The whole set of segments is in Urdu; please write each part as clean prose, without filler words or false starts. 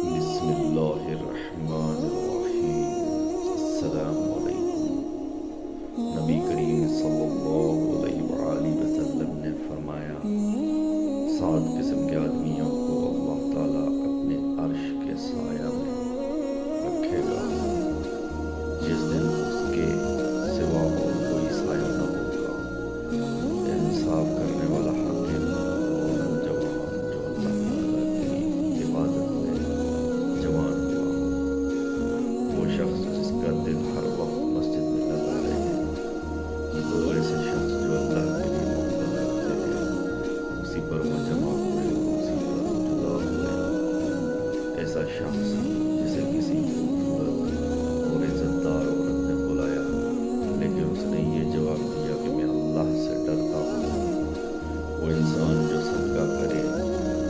بسم اللہ الرحمن الرحیم۔ السلام علیکم۔ نبی کریم صلی اللہ علیہ وآلہ وسلم نے فرمایا، 7 قسم کے آدمیوں کو اللہ تعالیٰ اپنے عرش کے سایہ میں رکھے گا جس دن اس کے سوا اور کوئی سایہ نہ ہوگا۔ انصاف کرنے والا حاکم اور نوجوان جو اللہ تعالیٰ کی عبادت میں جوان ہوا، وہ شخص جس کا دل ہر وقت مسجد میں لگا رہے، دو ایسے شخص جو اللہ کے لیے محبت رکھتے ہیں، اسی پر وہ جمع ہوئے اور اسی پر جدا ہوئے۔ ایسا شخص جسے کسی خوبصورت اور عزت دار عورت نے بلایا لیکن اس نے یہ جواب دیا کہ میں اللہ سے ڈرتا ہوں۔ وہ انسان جو صدقہ کرے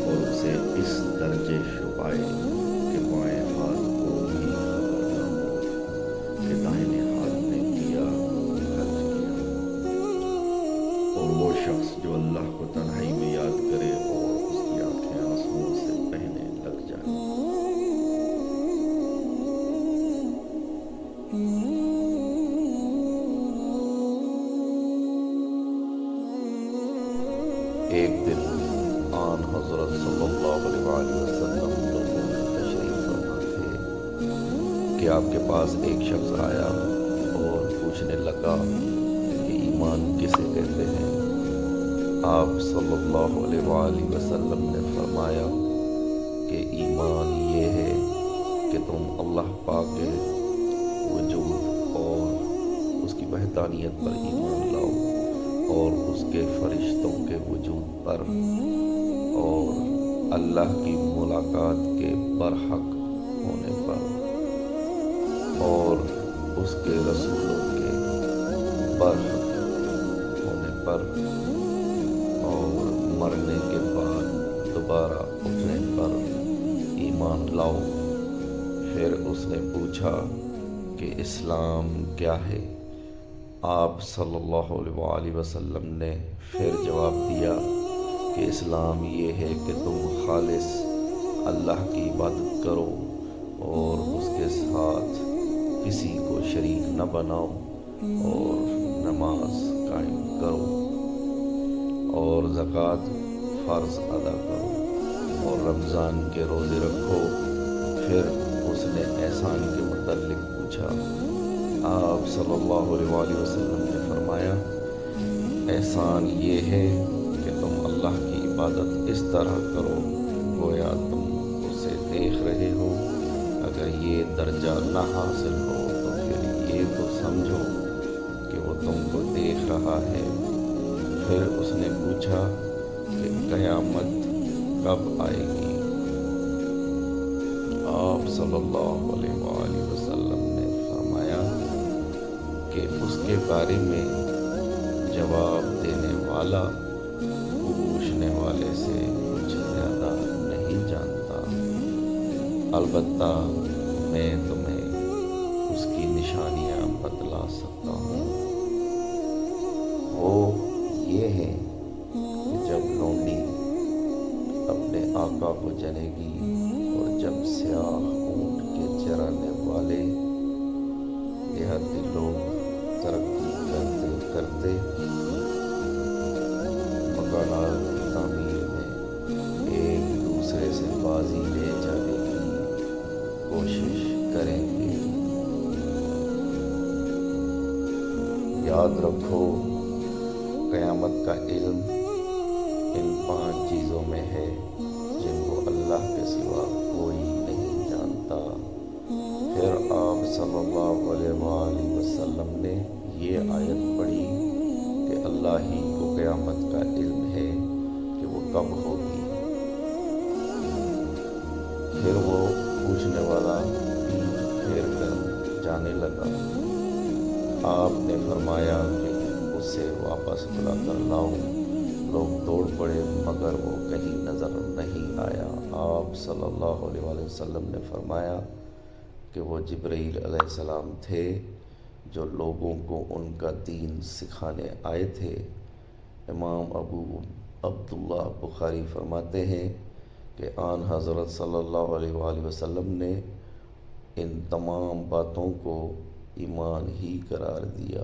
اور اسے اس درجے چھپائے کہ بائیں ہاتھ کو بھی خبر نہ ہو کہ دائیں ہاتھ نے کیا خرچ کیا۔ اور وہ شخص جو اللہ کو تنہائی میں یاد کرے اور اس کی آنکھیں آنسوؤں سے بہنے لگ جائیں۔ ایک دن آن حضرت صلی اللہ علیہ وآلہ وسلم لوگوں میں تشریف فرما تھے کہ آپ کے پاس ایک شخص آیا اور پوچھنے لگا کہ ایمان کسے کہتے ہیں؟ آپ صلی اللہ علیہ وآلہ وسلم نے فرمایا کہ ایمان یہ ہے کہ تم اللہ پاک کے وجود اور اس کی وحدانیت پر ایمان لاؤ اور اس کے فرشتوں کے وجود پر اور اللہ کی ملاقات کے برحق ہونے پر اور اس کے رسولوں کے برحق ہونے پر اور مرنے کے بعد دوبارہ اٹھنے پر ایمان لاؤ۔ پھر اس نے پوچھا کہ اسلام کیا ہے؟ آپ صلی اللہ علیہ وآلہ وسلم نے پھر جواب دیا کہ اسلام یہ ہے کہ تم خالص اللہ کی عبادت کرو اور اس کے ساتھ کسی کو شریک نہ بناؤ اور نماز قائم کرو اور زکوٰۃ فرض ادا کرو اور رمضان کے روزے رکھو۔ پھر اس نے احسان کے متعلق پوچھا۔ آپ صلی اللہ علیہ وآلہ وسلم نے فرمایا، احسان یہ ہے کہ تم اللہ کی عبادت اس طرح کرو گویا تم اسے دیکھ رہے ہو۔ اگر یہ درجہ نہ حاصل ہو تو پھر یہ تو سمجھو کہ وہ تم کو دیکھ رہا ہے۔ پھر اس نے پوچھا کہ قیامت کب آئے گی؟ آپ صلی اللہ علیہ وآلہ وسلم نے فرمایا کہ اس کے بارے میں جواب دینے والا پوچھنے والے سے کچھ زیادہ نہیں جانتا، البتہ میں تمہیں اس کی نشانیاں بتلا سکتا ہوں۔ وہ یہ ہے کہ جب لونڈی اپنے آقا کو جنے گی اور جب سیاہ اونٹ کے چرانے والے دیہاتی لوگ ترقی کرتے کرتے مکانات کی تعمیر میں ایک دوسرے سے بازی لے جانے کی کوشش کریں گے۔ یاد رکھو، قیامت کا علم ان 5 چیزوں میں ہے جن کو اللہ کے سوا کوئی نہیں جانتا۔ پھر آپ صلی اللہ علیہ وآلہ وسلم نے یہ آیت پڑھی کہ اللہ ہی کو قیامت کا علم ہے کہ وہ کب ہوگی۔ پھر وہ پوچھنے والا پیٹھ پھیر کر جانے لگا۔ آپ نے فرمایا کہ اسے واپس بلا کر لاؤ۔ لوگ دوڑ پڑے مگر وہ کہیں نظر نہیں آیا۔ آپ صلی اللہ علیہ وآلہ وسلم نے فرمایا کہ وہ جبرائیل علیہ السلام تھے جو لوگوں کو ان کا دین سکھانے آئے تھے۔ امام ابو عبداللہ بخاری فرماتے ہیں کہ آن حضرت صلی اللہ علیہ وآلہ وسلم نے ان تمام باتوں کو ایمان ہی قرار دیا۔